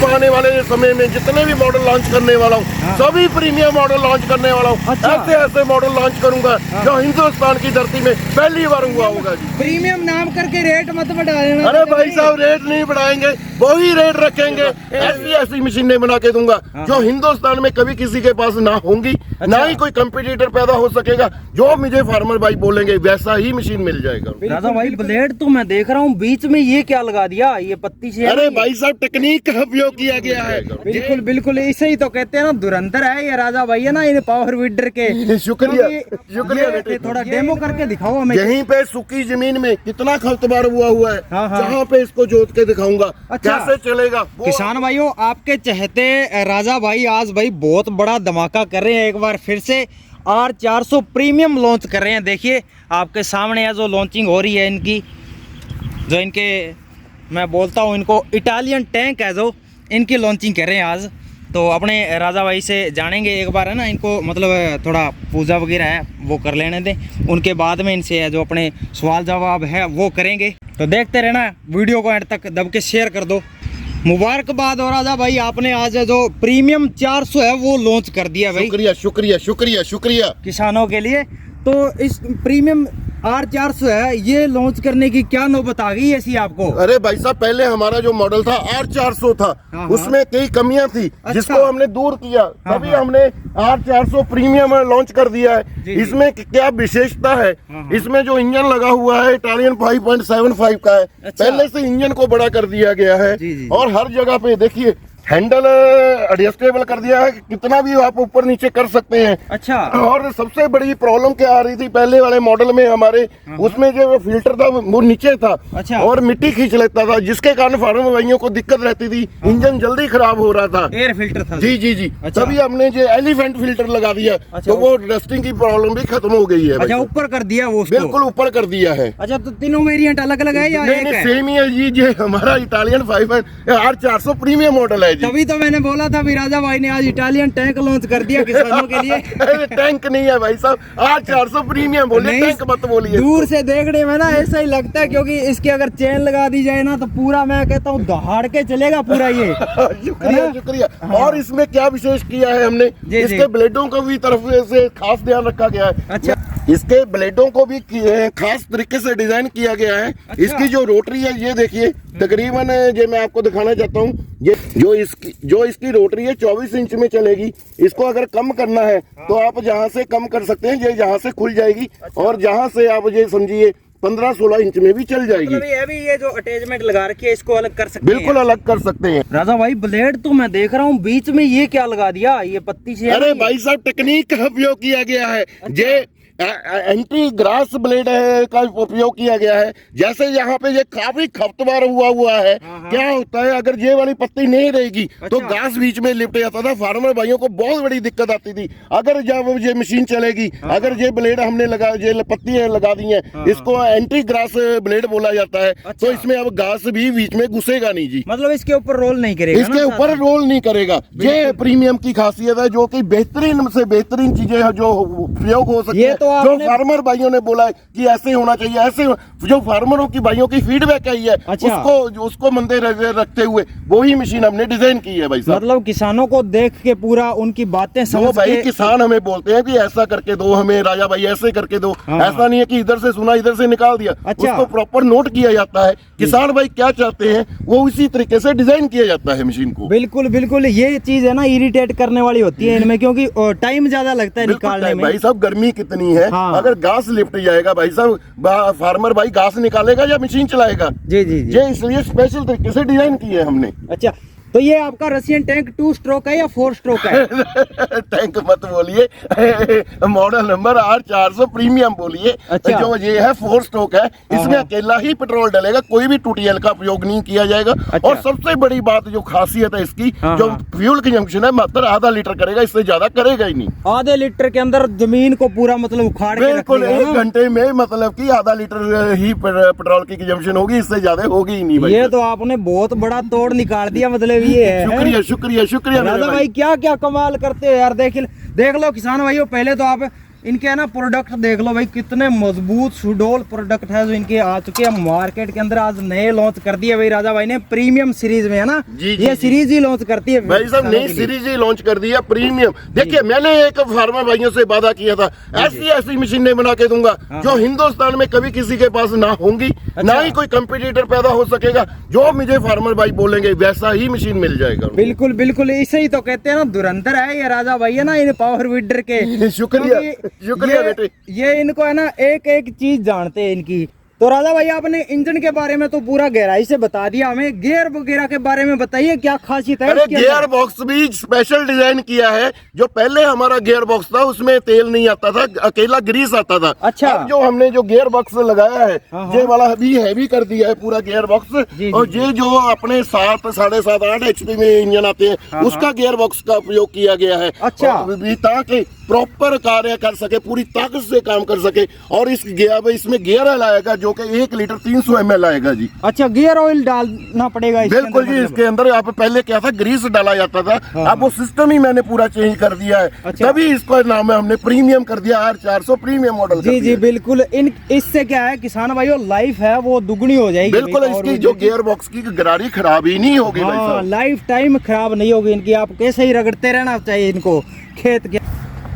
आने वाले समय में जितने भी मॉडल लॉन्च करने वाला हूँ, सभी प्रीमियम मॉडल लॉन्च करने वाला हूँ। ऐसे ऐसे मॉडल लॉन्च करूंगा जो हिंदुस्तान की धरती में पहली बार हुआ होगा जी। प्रीमियम नाम करके रेट मत बढ़ा देना। अरे भाई साहब, रेट नहीं बढ़ाएंगे, वही रेट रखेंगे। ऐसी ऐसी मशीनें बना के दूंगा जो हिंदुस्तान में कभी किसी के पास ना होंगी, ना ही कोई कंपटीटर पैदा हो सकेगा। जो मुझे फार्मर भाई बोलेंगे वैसा ही मशीन मिल जाएगा। राजा भाई ब्लेड तो मैं देख रहा हूँ बीच में ये क्या लगा दिया, ये पत्ती से? अरे भाई साहब, टेक्निक का उपयोग किया गया है। बिल्कुल बिल्कुल, इसे ही तो कहते हैं ना, धुरंधर है ये राजा भाई, है ना, इन पावर वीडर के। शुक्रिया शुक्रिया बेटे। थोड़ा डेमो करके दिखाओ हमें। यहीं पे सूखी जमीन में कितना खर्तबार हुआ है, हाँ। जहाँ पे इसको जोत के दिखाऊंगा कैसे चलेगा। किसान भाइयों, आपके चहते राजा भाई आज भाई बहुत बड़ा धमाका कर रहे हैं। एक बार फिर से R400 प्रीमियम लॉन्च कर रहे हैं। देखिए आपके सामने है जो लॉन्चिंग हो रही है इनकी, जो इनके मैं बोलता हूँ इनको इटालियन टैंक है, जो इनकी लॉन्चिंग कर रहे हैं आज। तो अपने राजा भाई से जानेंगे एक बार, है ना, इनको मतलब थोड़ा पूजा वगैरह है वो कर लेने दें, उनके बाद में इनसे जो अपने सवाल जवाब है वो करेंगे। तो देखते रहना, वीडियो को एंड तक दब के शेयर कर दो। मुबारकबाद हो राजा भाई, आपने आज जो प्रीमियम 400 है वो लॉन्च कर दिया भाई। शुक्रिया शुक्रिया शुक्रिया शुक्रिया किसानों के लिए। तो इस प्रीमियम R400 है, ये लॉन्च करने की क्या नौबत आ गई ऐसी आपको? अरे भाई साहब, पहले हमारा जो मॉडल था R400 था, उसमें कई कमियां थी, जिसको हमने दूर किया। तभी हमने R400 प्रीमियम लॉन्च कर दिया है। इसमें क्या विशेषता है, इसमें जो इंजन लगा हुआ है इटालियन 5.75 का है। पहले से इंजन को बड़ा कर दिया गया है और हर जगह पे देखिए हैंडल एडजस्टेबल कर दिया है, कितना भी आप ऊपर नीचे कर सकते हैं। अच्छा। और सबसे बड़ी प्रॉब्लम क्या आ रही थी पहले वाले मॉडल में हमारे, उसमें जो फिल्टर था वो नीचे था। अच्छा। और मिट्टी खींच लेता था, जिसके कारण फार्मर भाइयों को दिक्कत रहती थी, इंजन जल्दी खराब हो रहा था। एयर फिल्टर था। जी जी जी। अच्छा। तभी हमने जो एलिफेंट फिल्टर लगा दिया, तो वो डस्टिंग की प्रॉब्लम भी खत्म हो गई है। अच्छा, ऊपर कर दिया वो? बिल्कुल ऊपर कर दिया है। अच्छा, तो तीनों वेरिएंट अलग अलग है या एक है? सेम ही है जी। ये हमारा इटालियन R400 प्रीमियम मॉडल है जी। तभी तो मैंने बोला था भी राजा भाई ने आज इटालियन टैंक लॉन्च कर दिया किसानों के लिए। टैंक नहीं है भाई साहब, R400 प्रीमियम बोलिए, टैंक मत बोलिए। दूर से देखने में ना ऐसा ही लगता है, क्योंकि इसकी अगर चेन लगा दी जाए ना तो पूरा मैं कहता हूँ दहाड़ के चलेगा पूरा ये। शुक्रिया शुक्रिया। और इसमें क्या विशेष किया है हमने, इसके ब्लेडों को भी तरफ से खास ध्यान रखा गया है। अच्छा। इसके ब्लेडों को भी खास तरीके से डिजाइन किया गया है। अच्छा। इसकी जो रोटरी है ये देखिए, तकरीबन ये मैं आपको दिखाना चाहता हूँ, ये जो इसकी रोटरी है 24 इंच में चलेगी। इसको अगर कम करना है तो आप जहाँ से कम कर सकते हैं, ये जहाँ से खुल जाएगी। अच्छा। और जहाँ से आप ये समझिए 15-16 इंच में भी चल जाएगी। मतलब ये जो अटैचमेंट लगा रखी है इसको अलग कर सकते हैं? बिल्कुल अलग कर सकते हैं। राजा भाई ब्लेड तो मैं देख रहा हूँ बीच में ये क्या लगा दिया, ये पत्ती से? अरे भाई साहब, टेक्निक का उपयोग किया गया है। ये एंटी ग्रास ब्लेड का उपयोग किया गया है। जैसे यहाँ पे ये काफी खपतबार हुआ है। क्या होता है, अगर ये वाली पत्ती नहीं रहेगी तो घास बीच में लिपट जाता था, फार्मर भाइयों को बहुत बड़ी दिक्कत आती थी। अगर जब ये मशीन चलेगी, अगर ये ब्लेड हमने लगा, ये पत्ती लगा दी है, इसको एंटी ग्रास ब्लेड बोला जाता है। तो इसमें अब घास भी बीच में घुसेगा नहीं जी। मतलब इसके ऊपर रोल नहीं करेगा? इसके ऊपर रोल नहीं करेगा। ये प्रीमियम की खासियत है, जो कि बेहतरीन से बेहतरीन चीजें है जो उपयोग हो सकती है। जो फार्मर भाइयों ने बोला है कि ऐसे होना चाहिए, ऐसे जो फार्मरों की भाइयों की फीडबैक आई है। अच्छा। उसको मंदे रखते हुए वही मशीन हमने डिजाइन की है भाई साहब। मतलब किसानों को देख के पूरा उनकी बातें समझ भाई के किसान हमें बोलते हैं कि ऐसा करके दो हमें, राजा भाई ऐसे करके दो। ऐसा नहीं है कि इधर से सुना इधर से निकाल दिया। अच्छा। उसको प्रॉपर नोट किया जाता है, किसान भाई क्या चाहते हैं वो इसी तरीके से डिजाइन किया जाता है मशीन को। बिल्कुल बिल्कुल, ये चीज है ना इरिटेट करने वाली होती है इनमें, क्योंकि टाइम ज्यादा लगता है निकालने में। भाई साहब गर्मी कितनी है, अगर घास लिफ्ट जाएगा भाई साहब, फार्मर भाई घास निकालेगा या मशीन चलाएगा? जी जी जी। ये इसलिए स्पेशल तरीके से डिजाइन की है हमने। अच्छा, तो ये आपका रशियन टैंक 2 स्ट्रोक है या 4 स्ट्रोक है? टैंक मत बोलिए, मॉडल नंबर R400 प्रीमियम बोलिए। अच्छा। जो ये है 4 स्ट्रोक है, इसमें अकेला ही पेट्रोल डलेगा, कोई भी 2TL का उपयोग नहीं किया जाएगा। अच्छा। और सबसे बड़ी बात जो खासियत है इसकी, जो फ्यूल कंजम्पशन है मात्र आधा लीटर करेगा, इससे ज्यादा करेगा ही नहीं। आधे लीटर के अंदर जमीन को पूरा मतलब उखाड़ के बिल्कुल 1 घंटे में मतलब कि आधा लीटर ही पेट्रोल की कंजम्पशन होगी, इससे ज्यादा होगी ही नहीं। ये तो आपने बहुत बड़ा तोड़ निकाल दिया, मतलब ये है। शुक्रिया शुक्रिया शुक्रिया राजा भाई, क्या क्या कमाल करते हो यार। देख लो किसान भाइयों, पहले तो आप इनके है ना प्रोडक्ट देख लो भाई, कितने मजबूत सुडोल प्रोडक्ट है जो इनके आ चुके हैं मार्केट के अंदर। आज नए लॉन्च कर दिए भाई राजा भाई ने, प्रीमियम सीरीज में है ना। ये सीरीज ही लॉन्च करती है भाई साहब, नई सीरीज ही लॉन्च कर दी है प्रीमियम। देखिए मैंने एक फार्मर भाइयों से वादा किया था, ऐसी मशीनें बना के दूंगा जो हिंदुस्तान में कभी किसी के पास ना होंगी, ना ही कोई कंपटीटर पैदा हो सकेगा। जो मुझे फार्मर भाई बोलेंगे वैसा ही मशीन मिल जाएगा। बिल्कुल बिल्कुल, इसे ही तो कहते हैं ना, धुरंधर है ये राजा भाई है ना इन पावर वीडर के। शुक्रिया बेटे। ये इनको है ना एक एक चीज जानते हैं इनकी। तो राजा भाई आपने इंजन के बारे में तो पूरा गहराई से बता दिया, हमें गियर वगैरह के बारे में बताइए क्या खासियत है। अरे गियर बॉक्स भी स्पेशल डिजाइन किया है। जो पहले हमारा गियर बॉक्स था उसमें तेल नहीं आता था, अकेला ग्रीस आता था। अच्छा। अब जो हमने जो गियर बॉक्स लगाया है ये वाला भी हैवी कर दिया है पूरा गियर बॉक्स। और ये जो अपने 7, 7.5, 8 HP में इंजन आते हैं उसका गियर बॉक्स का उपयोग किया गया है। अच्छा। ताकि प्रॉपर कार्य कर सके, पूरी ताकत से काम कर सके। और इसमें गियर ऑयल आएगा जो कि 1 लीटर 300 ml आएगा जी। अच्छा, गियर ऑयल डालना पड़ेगा बिल्कुल जी। इसके अंदर आप पहले क्या था, ग्रीस डाला जाता था, अब वो सिस्टम ही मैंने पूरा चेंज कर दिया है। अच्छा। तभी इसका नाम है हमने प्रीमियम कर दिया, R400 प्रीमियम मॉडल। जी जी बिल्कुल। इससे क्या है किसान भाई, लाइफ है वो दुगनी हो जाएगी। बिल्कुल, इसकी जो गियर बॉक्स की गरारी खराब ही नहीं होगी। लाइफ टाइम खराब नहीं होगी इनकी, आप कैसे ही रगड़ते रहना चाहिए इनको खेत के।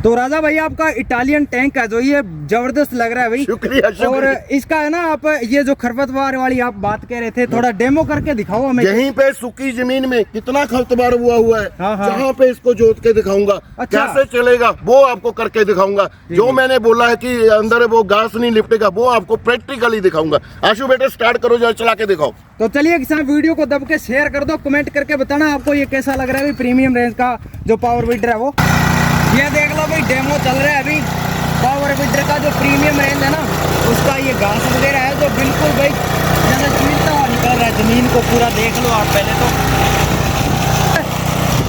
तो राजा भाई आपका इटालियन टैंक है जो ये जबरदस्त लग रहा है भाई। शुक्रिया। और इसका है ना, आप ये जो खरपतवार वाली आप बात कह रहे थे, थोड़ा डेमो करके दिखाओ हमें। यहीं पे सूखी जमीन में कितना खरपतवार हुआ है, जहाँ पे इसको जोत के दिखाऊंगा। अच्छा। कैसे चलेगा वो आपको करके दिखाऊंगा। जो मैंने बोला है कि अंदर वो घास नहीं लिपटेगा वो आपको प्रैक्टिकली दिखाऊंगा। आशु बेटे स्टार्ट करो, जरा चला के दिखाओ। तो चलिए किसान, वीडियो को दब के शेयर कर दो, कमेंट करके बताना आपको ये कैसा लग रहा है प्रीमियम रेंज का जो पावर वीडर है वो। ये देख लो भाई, डेमो चल रहा है अभी पावर वीडर का जो प्रीमियम रेंज है ना उसका। ये घास वगैरह है जो बिल्कुल भाई जैसे चीरता हुआ निकल रहा है जमीन को, पूरा देख लो आप पहले तो।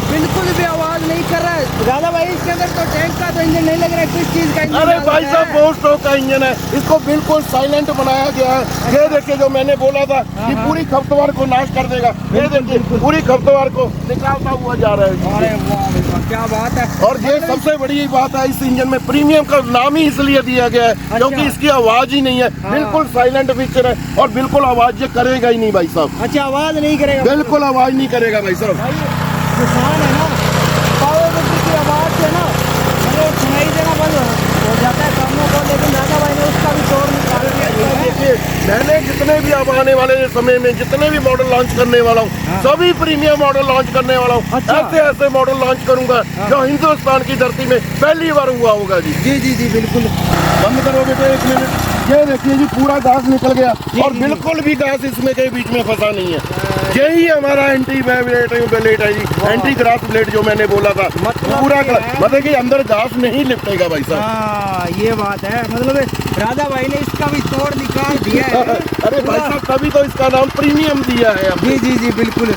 बिल्कुल भी आवाज नहीं कर रहा है राजा भाई। इसके अंदर तो टैंक का तो इंजन नहीं लग रहा है, किस चीज का इंजन? अरे भाई साहब, 4 स्ट्रोक का इंजन है, इसको बिल्कुल साइलेंट बनाया गया है। ये देखिए जो मैंने बोला था कि पूरी खरपतवार को नाश कर देगा, ये देखिए पूरी खरपतवार को निकालता हुआ जा रहा है। अरे वाह, क्या बात है। और ये सबसे बड़ी बात है, इस इंजन में प्रीमियम का नाम ही इसलिए दिया गया है क्योंकि इसकी आवाज ही नहीं है। बिल्कुल साइलेंट फीचर है और बिल्कुल आवाज ये करेगा ही नहीं भाई साहब। अच्छा, आवाज नहीं करेगा? बिल्कुल आवाज नहीं करेगा भाई साहब। किसान है ना, पावर वीडर की आवाज से ना मतलब सुनाई देना बंद हो जाता है कानों को, लेकिन राजा भाई ने उसका भी शोर निकाल दिया। देखिए मैंने जितने भी अब आने वाले समय में जितने भी मॉडल लॉन्च करने वाला हूँ सभी प्रीमियम मॉडल लॉन्च करने वाला हूँ। अच्छा। ऐसे मॉडल लॉन्च करूंगा जो हिंदुस्तान की धरती में पहली बार हुआ होगा जी। जी जी जी बिल्कुल। बंद करोगे तो 1 मिनट। ये देखिए जी, पूरा घास निकल गया और बिल्कुल भी घास इसमें के बीच में फंसा नहीं है। यही हमारा एंटी ब्लेड है जी, एंटी ग्रास ब्लेड जो मैंने बोला था। पूरा मतलब कि अंदर घास नहीं लिपटेगा भाई साहब। ये बात है, मतलब राजा भाई ने इसका भी तोड़ निकाल दिया है। अरे भाई साहब, तभी तो इसका नाम प्रीमियम दिया है। जी जी जी बिल्कुल,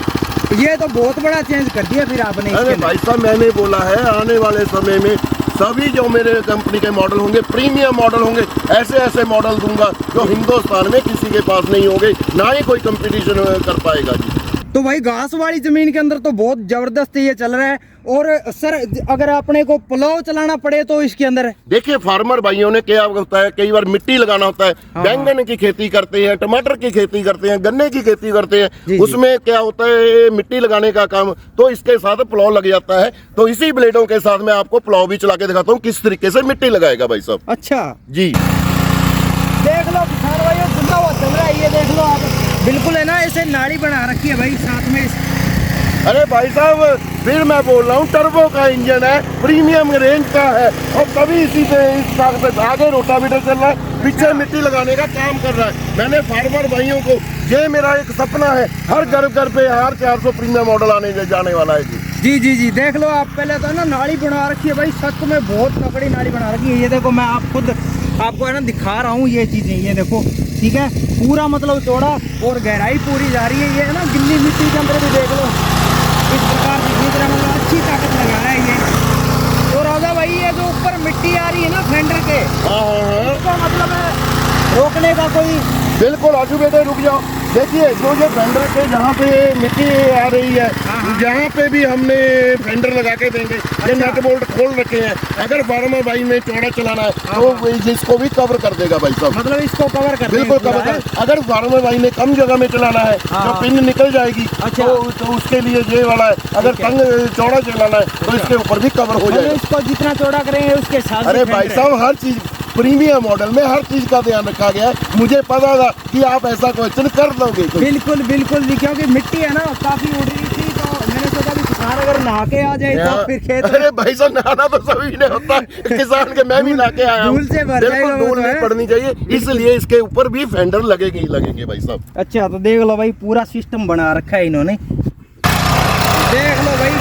ये तो बहुत बड़ा चेंज कर दिया फिर आपने। अरे भाई साहब, मैंने बोला है आने वाले समय में सभी जो मेरे कंपनी के मॉडल होंगे प्रीमियम मॉडल होंगे, ऐसे मॉडल दूंगा जो हिंदुस्तान में किसी के पास नहीं होंगे, ना ही कोई कंपटीशन कर पाएगा जी। तो भाई घास वाली जमीन के अंदर तो बहुत जबरदस्त ये चल रहा है। और सर अगर अपने को प्लाव चलाना पड़े तो इसके अंदर देखिए फार्मर भाइयों ने क्या होता है, कई बार मिट्टी लगाना होता है। बैंगन की खेती करते हैं, टमाटर की खेती करते हैं, गन्ने की खेती करते हैं, उसमें क्या होता है मिट्टी लगाने का काम, तो इसके साथ प्लाव लग जाता है। तो इसी ब्लेडों के साथ मैं आपको प्लाव भी चला के दिखाता हूँ किस तरीके से मिट्टी लगाएगा भाई साहब। अच्छा जी, देख लो किसान भाई धुंधा हुआ चल रहा है, ये देख लो आप, बिल्कुल है ना ऐसे नाली बना रखी है भाई साथ में। अरे भाई साहब फिर मैं बोल रहा हूँ टर्बो का इंजन है, प्रीमियम रेंज का है और तभी इसी पे इस आगे रोटावेटर चल रहा है, पीछे मिट्टी लगाने का काम कर रहा है। मैंने फार्मर भाइयों को, ये मेरा एक सपना है, हर घर पे R400 प्रीमियम मॉडल आने जाने वाला है जी। जी जी जी देख लो आप, पहले तो ना नाली बना रखी है भाई, सच में बहुत तकड़ी नाली बना रखी है। ये देखो मैं आपको है ना दिखा रहा हूँ ये चीजें, ये देखो ठीक है, पूरा मतलब चौड़ा और गहराई पूरी जा रही है। ये है ना गिल्ली मिट्टी के अंदर भी देख लो इस प्रकार से खींच रहा, मतलब अच्छी ताकत लगा रहा है ये। तो राजा भाई ये जो ऊपर मिट्टी आ रही है ना फेंडर के, इसका मतलब है रोकने का कोई, बिल्कुल आजू बेटे रुक जाओ। देखिए जो ये फेंडर के जहाँ पे मिट्टी आ रही है यहाँ पे भी हमने फेंडर लगा के देंगे। ये नट बोल्ट खोल रखे हैं, अगर फार्मर भाई में चौड़ा चलाना है तो इसको भी कवर कर देगा भाई साहब। मतलब इसको कवर कर बिल्कुल कवर कर। अगर फार्मर भाई ने कम जगह में चलाना है तो पिन निकल जाएगी, तो उसके लिए ये वाला है। अगर तंग चौड़ा चलाना है तो इसके ऊपर भी कवर हो जाएगा। इसको जितना चौड़ा करेंगे उसके साथ। अरे भाई साहब, हर चीज प्रीमियम मॉडल में हर चीज का ध्यान रखा गया है। मुझे पता था कि आप ऐसा क्वेश्चन कर लोगे। बिल्कुल बिल्कुल भी, क्योंकि मिट्टी है ना काफी उड़ रही थी, तो मैंने सोचा कि किसान अगर नहा के आ जाए तो फिर खेत। अरे भाई साहब, नहाना तो सभी ने होता है, किसान के मैं भी नहा के आया हूं। धूल से भर जाएगा, बिल्कुल धूल नहीं पड़नी चाहिए, इसलिए इसके ऊपर भी फेंडर लगेंगे ही लगेंगे भाई साहब। अच्छा, तो देख लो भाई, पूरा सिस्टम बना रखा है इन्होंने। देख लो भाई,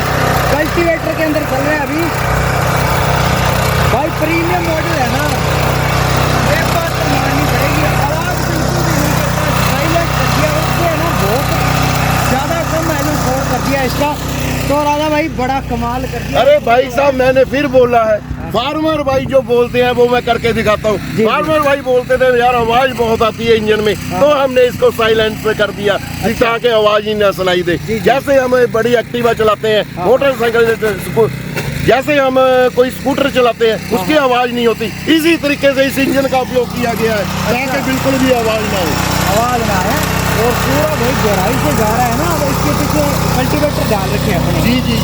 कल्टीवेटर के अंदर चल रहा है अभी भाई। प्रीमियम मॉडल है ना, एक बात तो माननी पड़ेगी, आवाज बिल्कुल भी नहीं करता, साइलेंट कर दिया उससे ना, बहुत ज्यादा कम माइलेज स्कोर कर दिया इसका। तो राजा भाई बड़ा कमाल कर दिया। अरे भाई साहब, मैंने फिर बोला है, फार्मर भाई जो बोलते हैं वो मैं करके दिखाता हूँ। फार्मर भाई बोलते थे यार आवाज बहुत आती है इंजन में, तो हमने इसको साइलेंट पे कर दिया ताकि आवाज ही ना सुनाई दे। जैसे हम बड़ी एक्टिवा चलाते हैं, मोटरसाइकिल, जैसे हम कोई स्कूटर चलाते हैं, उसकी आवाज नहीं होती, इसी तरीके से इस इंजन का उपयोग किया गया है ताकि बिल्कुल भी आवाज ना हो। आवाज ना है, और पूरा भाई गहराई से जा रहा है ना। अब इसके पीछे कल्टीवेटर डाल रखे हैं अपने। जी,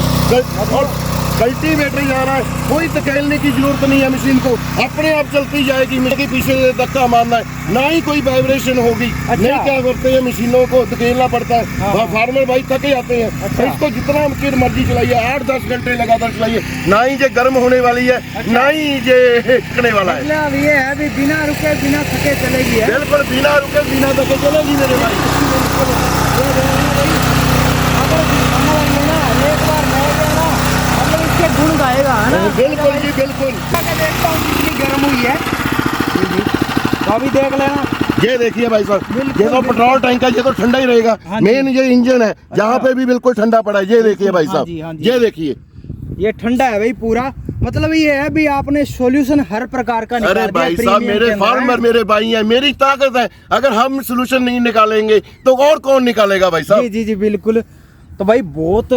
और कल्टीवेटर जा रहा है, कोई धकेलने की जरूरत नहीं है, मशीन को अपने आप चलती जाएगी। मिट्टी पीछे धक्का मारना है, ना ही कोई वाइब्रेशन होगी। नहीं क्या करते हैं, मशीनों को धकेलना पड़ता है। फार्मर भाई थके जाते हैं। तो इसको जितना मर्जी चलाइए, 8-10 घंटे लगातार चलाइए, ना ही ये गर्म होने वाली है, ना ही ये हिटने वाला है। मतलब ये है भी बिना रुके बिना थके चलेगी। बिल्कुल बिना रुके बिना थके चलेगी मेरे भाई। एक बार इसके गुण गाएगा है ना। बिल्कुल जी बिल्कुल। देखता हूँ कितनी गर्म हुई है, तो अभी देख लेना। ये देखिए भाई साहब, ये तो पेट्रोल टैंक है, ये तो ठंडा ही रहेगा। मेन ये इंजन है, जहाँ पे भी बिल्कुल ठंडा पड़ा है। ये देखिए भाई साहब, ये देखिए, ये ठंडा है भाई पूरा। मतलब ये है भी आपने सॉल्यूशन हर प्रकार का निकाल दिया। अरे भाई साहब, मेरे फार्मर मेरे भाई हैं, मेरी ताकत है। अगर हम सॉल्यूशन नहीं निकालेंगे तो और कौन निकालेगा भाई साहब। जी जी जी बिल्कुल। तो भाई बहुत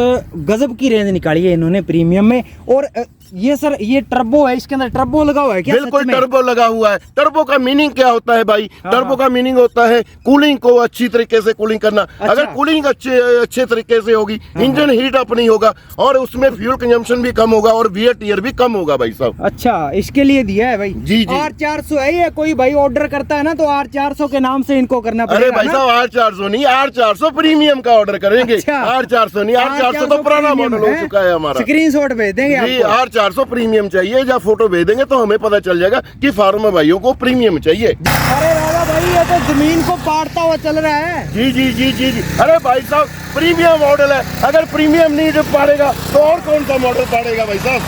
गजब की रेंज निकाली है इन्होंने प्रीमियम में। और ये सर, ये टर्बो है, इसके अंदर टर्बो लगा हुआ है क्या? बिल्कुल टर्बो लगा हुआ है। टर्बो का मीनिंग क्या होता है भाई? टर्बो का मीनिंग होता है कूलिंग को अच्छी तरीके से कूलिंग करना। अगर कूलिंग अच्छे तरीके से होगी, इंजन हीट अप नहीं होगा और उसमें फ्यूल कंजम्पशन भी कम होगा और वियर टियर भी कम होगा भाई साहब। अच्छा, इसके लिए दिया है भाई। जी जी। R400 है ये, कोई भाई ऑर्डर करता है ना तो R400 के नाम से इनको करना पड़ेगा। अरे भाई साहब, R400 नहीं, R400 प्रीमियम का ऑर्डर करेंगे। R400 नहीं, R400 तो पुराना मॉडल हो चुका है हमारा। स्क्रीनशॉट भेज देंगे आपको। R400 प्रीमियम चाहिए, या फोटो भेज देंगे तो हमें पता चल जाएगा कि फार्मर भाइयों को प्रीमियम चाहिए। अरे राजा भाई, ये तो जमीन को पाटता हुआ चल रहा है। जी जी जी जी जी। अरे भाई साहब, प्रीमियम मॉडल है, अगर प्रीमियम नहीं जब पाड़ेगा तो और कौन सा मॉडल पाड़ेगा भाई साहब।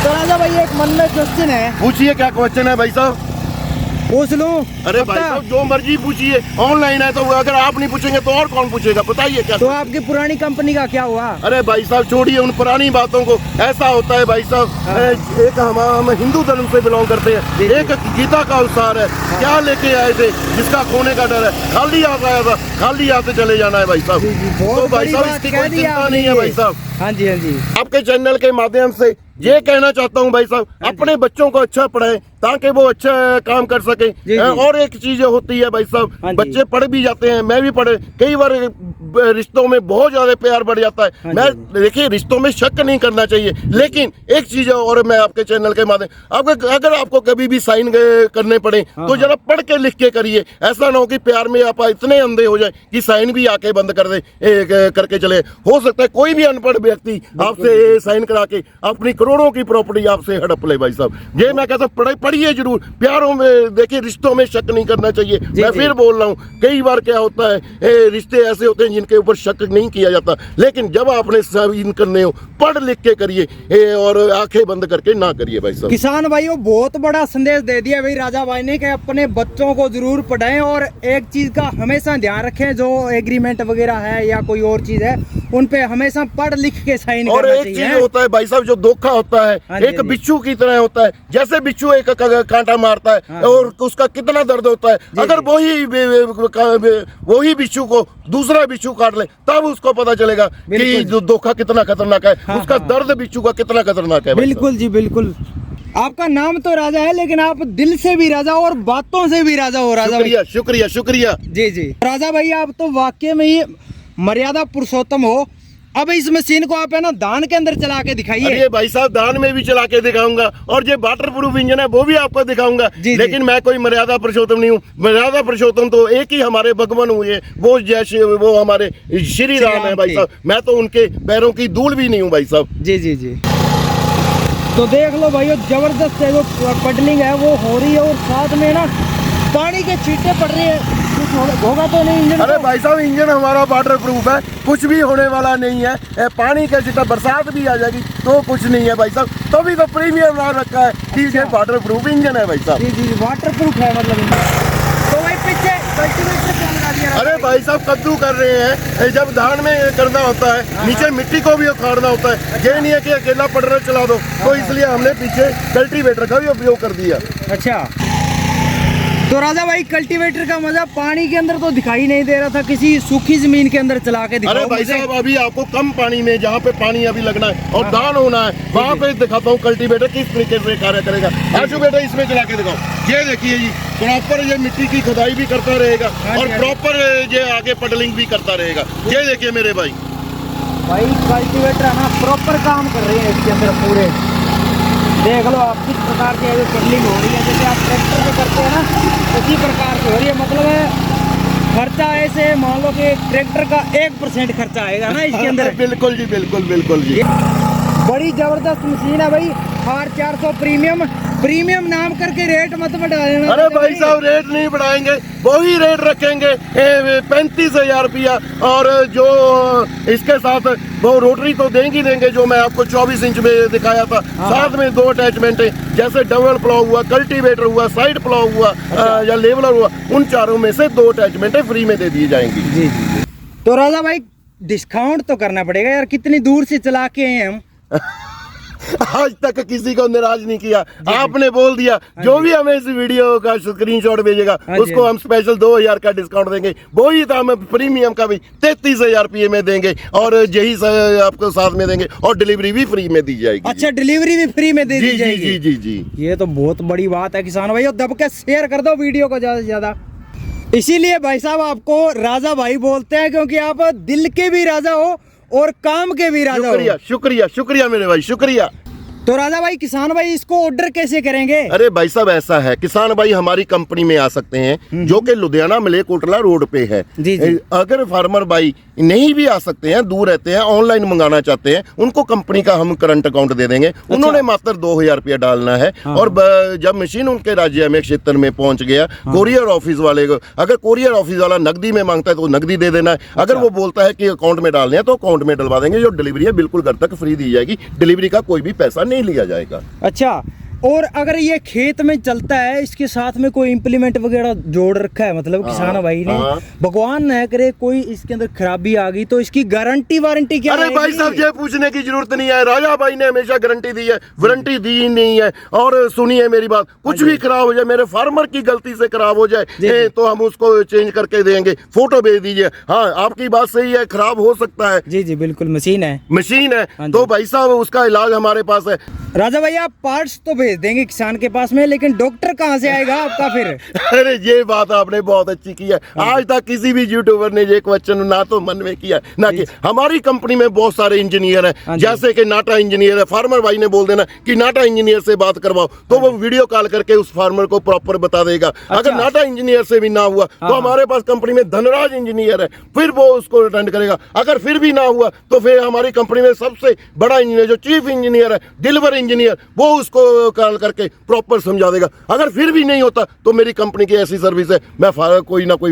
तो राजा भाई एक मन में क्वेश्चन है। पूछिए, क्या क्वेश्चन है भाई साहब? पूछ लूं? अरे भाई साहब, जो मर्जी पूछिए, ऑनलाइन है तो अगर आप नहीं पूछेंगे तो और कौन पूछेगा? बताइए क्या। तो आपकी पुरानी कंपनी का क्या हुआ? अरे भाई साहब, छोड़िए उन पुरानी बातों को। ऐसा होता है भाई साहब, एक हम हिंदू धर्म से बिलोंग करते हैं, एक गीता का अवतार है। क्या लेके आए थे? जिसका खोने का डर है। खाली हाथ आया था, खाली हाथ से चले जाना है भाई साहब। तो भाई साहब, इसकी कोई चिंता नहीं है भाई साहब। हाँ जी, हाँ जी। आपके चैनल के माध्यम से ये कहना चाहता हूँ भाई साहब, अपने बच्चों को अच्छा पढ़ाएं ताकि वो अच्छा काम कर सके। और एक चीज होती है भाई साहब, बच्चे पढ़ भी जाते हैं, मैं भी पढ़े, कई बार रिश्तों में बहुत ज्यादा प्यार बढ़ जाता है। मैं देखिए, रिश्तों में शक नहीं करना चाहिए, लेकिन एक चीज है, और मैं आपके चैनल के माध्यम, अगर आपको कभी भी साइन करने पड़े तो जरा पढ़ के लिख के करिए। ऐसा ना हो कि प्यार में आप इतने अंधे हो जाए कि साइन भी आके बंद कर दे करके चले। हो सकता है कोई भी अनपढ़ व्यक्ति आपसे साइन करा के अपनी करोड़ों की प्रॉपर्टी आपसे हड़प ले भाई साहब। ये मैं कहता हूँ, पढ़िए जरूर। प्यारों में देखिए, रिश्तों में शक नहीं करना चाहिए। मैं फिर बोल रहा हूँ, कई बार क्या होता है, रिश्ते ऐसे होते हैं जिनके ऊपर शक नहीं किया जाता, लेकिन जब आपने साइन करने हो, पढ़ लिख के करिए और आंखें बंद करके ना करिए भाई साहब। किसान भाइयों, बहुत बड़ा संदेश दे दिया भाई राजा भाई ने कि अपने बच्चों को जरूर पढ़ाएं और एक चीज का हमेशा ध्यान रखें, जो एग्रीमेंट वगैरह है या कोई और चीज है, उन पे हमेशा पढ़ लिख के साइन करना चाहिए। और एक चीज होता है भाई साहब, जो धोखा होता है एक बिच्छू की तरह होता है, जैसे बिच्छू एक कांटा मारता है और उसका कितना दर्द होता है, अगर वही बिच्छू को दूसरा बिच्छू काट ले तब उसको पता चलेगा कि धोखा कितना खतरनाक है, उसका दर्द बिच्छू का कितना खतरनाक है। बिल्कुल जी बिल्कुल। आपका नाम तो राजा है, लेकिन आप दिल से भी राजा और बातों से भी राजा हो। राजा शुक्रिया शुक्रिया शुक्रिया। जी जी राजा भाई, आप तो वाकई में ही मर्यादा पुरुषोत्तम हो। अब इस मशीन को आप है ना दान के अंदर चला के दिखाइए। अरे भाई साहब, दान में भी चला के दिखाऊंगा और जो वाटर प्रूफ इंजन है वो भी आपको दिखाऊंगा। लेकिन मैं कोई मर्यादा पुरुषोत्तम नहीं हूँ। मर्यादा पुरुषोत्तम तो एक ही हमारे भगवान हुए, वो जैसे वो हमारे श्री राम है भाई साहब। मैं तो उनके पैरों की धूल भी नहीं हूँ भाई साहब। जी जी जी। तो देख लो भाई, जबरदस्त है, वो पडलिंग है वो हो रही है और साथ में ना पानी के छींटे पड़ रहे हैं। होगा तो नहीं इंजन? अरे भाई साहब, इंजन हमारा वाटर प्रूफ है, कुछ भी होने वाला नहीं है। पानी का छींटा बरसात भी आ जाएगी तो कुछ नहीं है भाई साहब। तो भी तो प्रीमियम नाम रखा है कि ये वाटर प्रूफ इंजन है भाई साहब। जी जी, वाटर प्रूफ है मतलब। तो भाई पीछे कल्टीवेटर क्या लगा दिया? अरे भाई साहब, कद्दू कर रहे हैं। जब धान में करना होता है नीचे मिट्टी को भी उखाड़ना होता है, ये नहीं है कि अकेला पटरा चला दो, तो इसलिए हमने पीछे कल्टीवेटर का भी उपयोग कर दिया। अच्छा, तो राजा भाई कल्टीवेटर का मजा पानी के अंदर तो दिखाई नहीं दे रहा था, किसी सूखी जमीन के अंदर चला के दिखाओ। अरे भाई साहब, अभी आपको कम पानी में, जहाँ पे पानी अभी लगना है और दान होना है, वहाँ पे दिखाता हूँ कल्टीवेटर किस तरीके से कार्य करेगा। आजू बेटा, इसमें चला के दिखाओ। ये देखिए जी, प्रॉपर ये मिट्टी की खुदाई भी करता रहेगा और प्रॉपर ये आगे पडलिंग भी करता रहेगा। ये देखिए मेरे भाई कल्टीवेटर है ना प्रॉपर काम कर रहे हैं इसके अंदर पूरे। देख लो आप किस प्रकार से पडलिंग हो रही है, जैसे आप ट्रैक्टर में करते हैं ना उसी प्रकार से हो रही है। मतलब है खर्चा ऐसे मान लो कि ट्रैक्टर का 1% खर्चा आएगा ना इसके अंदर। बिल्कुल जी, बिल्कुल बिल्कुल जी। बड़ी जबरदस्त मशीन है भाई। R400 प्रीमियम नाम करके रेट मत बढ़ा देना। अरे भाई साहब, रेट नहीं बढ़ाएंगे, वही रेट रखेंगे 35,000 रुपया। और जो इसके साथ वो रोटरी तो देंगे जो मैं आपको 24 इंच में दिखाया था। साथ में 2 अटैचमेंट है, जैसे डबल प्लाव हुआ, कल्टीवेटर हुआ, साइड प्लाव हुआ या लेवलर हुआ, उन चारों में से 2 अटैचमेंट फ्री में दे दी जाएंगी। जी जी। तो राजा भाई डिस्काउंट तो करना पड़ेगा यार, कितनी दूर से चला के हैं हम। आज तक किसी को निराश नहीं किया। आपने बोल दिया जो भी हमें इस वीडियो का स्क्रीनशॉट भेजेगा उसको हम स्पेशल 2,000 का डिस्काउंट देंगे। वही था, हमें प्रीमियम का भी 33,000 रुपये में देंगे और यही आपको साथ में देंगे और डिलीवरी भी फ्री में दी जाएगी। अच्छा, डिलीवरी भी फ्री में दे दी जाएगी। जी जी जी, ये तो बहुत बड़ी बात है किसान भाई। दब के शेयर कर दो वीडियो को ज्यादा से ज्यादा। इसीलिए भाई साहब आपको राजा भाई बोलते हैं, क्योंकि आप दिल के भी राजा हो और काम के भी राजा हो। शुक्रिया शुक्रिया शुक्रिया मेरे भाई, शुक्रिया। तो राजा भाई, किसान भाई इसको ऑर्डर कैसे करेंगे? अरे भाई साहब, ऐसा है, किसान भाई हमारी कंपनी में आ सकते हैं जो कि लुधियाना मलेरकोटला रोड पे है। जी जी। अगर फार्मर भाई नहीं भी आ सकते हैं, दूर रहते हैं, ऑनलाइन मंगाना चाहते हैं, उनको कंपनी का हम करंट अकाउंट दे देंगे। उन्होंने मात्र 2,000 रुपया डालना है। और जब मशीन उनके राज्य में क्षेत्र में पहुंच गया, कोरियर ऑफिस वाले को, अगर कोरियर ऑफिस वाला नकदी में मांगता है तो नकदी दे देना है। अगर वो बोलता है कि अकाउंट में डालने हैं तो अकाउंट में डलवा देंगे। जो डिलीवरी है बिल्कुल घर तक फ्री दी जाएगी, डिलीवरी का कोई भी पैसा नहीं लिया जाएगा। अच्छा, और अगर ये खेत में चलता है, इसके साथ में कोई इम्प्लीमेंट वगैरह जोड़ रखा है, मतलब किसान भाई ने, भगवान न करे कोई इसके अंदर खराबी आ गई तो इसकी गारंटी वारंटी क्या है? अरे भाई साहब, ये पूछने की जरूरत नहीं है। राजा भाई ने हमेशा गारंटी दी है, वारंटी दी नहीं है। और सुनिए मेरी बात, कुछ भी खराब हो जाए, मेरे फार्मर की गलती से खराब हो जाए तो हम उसको चेंज करके देंगे। फोटो भेज दीजिए। हाँ, आपकी बात सही है, खराब हो सकता है। जी जी बिल्कुल, मशीन है तो भाई साहब उसका इलाज हमारे पास है। राजा भाई, आप पार्ट्स तो भेज देंगे किसान के पास में, लेकिन डॉक्टर कहाँ से आएगा आपका फिर? अरे ये बात आपने बहुत अच्छी की है। आज तक किसी भी यूट्यूबर ने ये क्वेश्चन ना तो मन में किया ना कि हमारी कंपनी में बहुत सारे इंजीनियर हैं, जैसे कि नाटा इंजीनियर है। फार्मर भाई ने बोल देना कि नाटा इंजीनियर से बात करवाओ, तो वो वीडियो कॉल करके उस फार्मर को प्रॉपर बता देगा। अगर नाटा इंजीनियर से भी ना हुआ तो हमारे पास कंपनी में धनराज इंजीनियर है, फिर वो उसको अटेंड करेगा। अगर फिर भी ना हुआ तो फिर हमारी कंपनी में सबसे बड़ा इंजीनियर जो चीफ इंजीनियर है, डिलीवर इंजीनियर, वो उसको कॉल करके प्रॉपर समझा देगा। अगर फिर भी नहीं होता तो मेरी कंपनी की ऐसी सर्विस है, मैं कोई ना कोई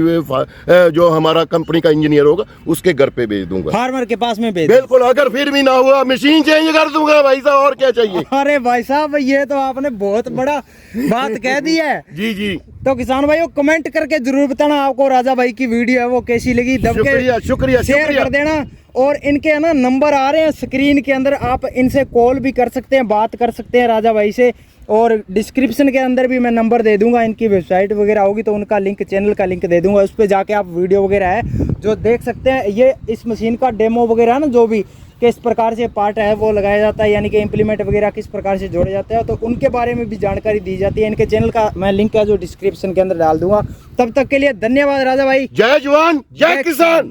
जो हमारा कंपनी का इंजीनियर होगा उसके घर पे भेज दूंगा, फार्मर के पास में भेज। बिल्कुल। अगर फिर भी ना हुआ मशीन चेंज कर दूंगा भाई साहब, और क्या चाहिए। अरे भाई साहब, ये तो आपने बहुत बड़ा बात कह दी है। जी जी। तो किसान भाई कमेंट करके जरूर बताना आपको राजा भाई की वीडियो है वो कैसी लगी। दब के शुक्रिया शुक्रिया शेयर कर देना और इनके है ना नंबर आ रहे हैं स्क्रीन के अंदर, आप इनसे कॉल भी कर सकते हैं, बात कर सकते हैं राजा भाई से। और डिस्क्रिप्शन के अंदर भी मैं नंबर दे दूंगा, इनकी वेबसाइट वगैरह होगी तो उनका लिंक, चैनल का लिंक दे दूंगा, उस पर जाके आप वीडियो वगैरह है जो देख सकते हैं। ये इस मशीन का डेमो वगैरह है ना, जो भी किस प्रकार से पार्ट है वो लगाया जाता है, यानी कि इम्प्लीमेंट वगैरह किस प्रकार से जोड़े जाते हैं, तो उनके बारे में भी जानकारी दी जाती है। इनके चैनल का मैं लिंक है जो डिस्क्रिप्शन के अंदर डाल दूंगा। तब तक के लिए धन्यवाद राजा भाई। जय जवान जय किसान।